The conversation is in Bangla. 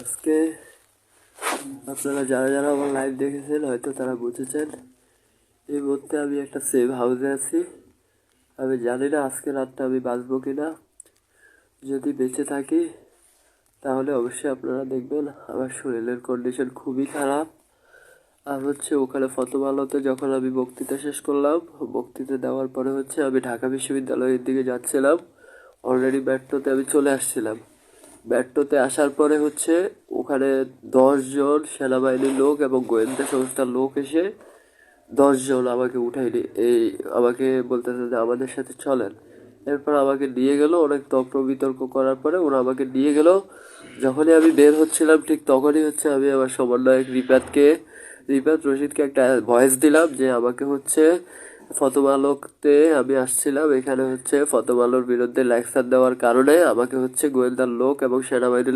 আজকে আপনারা যারা যারা আমার লাইভ দেখেছেন হয়তো তারা বুঝেছেন, এই মুহূর্তে আমি একটা সেফ হাউসে আছি। আমি জানি না আজকে রাতটা আমি বাঁচবো কিনা। যদি বেঁচে থাকি তাহলে অবশ্যই আপনারা দেখবেন আমার শরীরের কন্ডিশন খুবই খারাপ। আর ওখানে প্রথম আলোতে যখন আমি বক্তৃতা শেষ করলাম, বক্তৃতা দেওয়ার পরে আমি ঢাকা বিশ্ববিদ্যালয়ের দিকে যাচ্ছিলাম। অলরেডি মেট্রোতে আমি চলে আসছিলাম। মেট্রোতে আসার পরে ওখানে 10 জন সেনাবাহিনীর লোক এবং গোয়েন্দা সংস্থার লোক এসে 10 জন আমাকে উঠাইনি, আমাকে বলতেছে যে আমাদের সাথে চলেন। এরপর আমাকে নিয়ে গেল, অনেক তর্ক বিতর্ক করার পরে ওরা আমাকে নিয়ে গেল। যখনই আমি বের হচ্ছিলাম ঠিক তখনই আমি আমার সমন্বয়ক রিপাত রশিদকে একটা ভয়েস দিলাম যে আমাকে প্রথম আলোতে আমি আসছিলাম, এখানে প্রথম আলোর বিরুদ্ধে লেকচার দেওয়ার কারণে আমাকে গোয়েন্দার লোক এবং সেনাবাহিনীর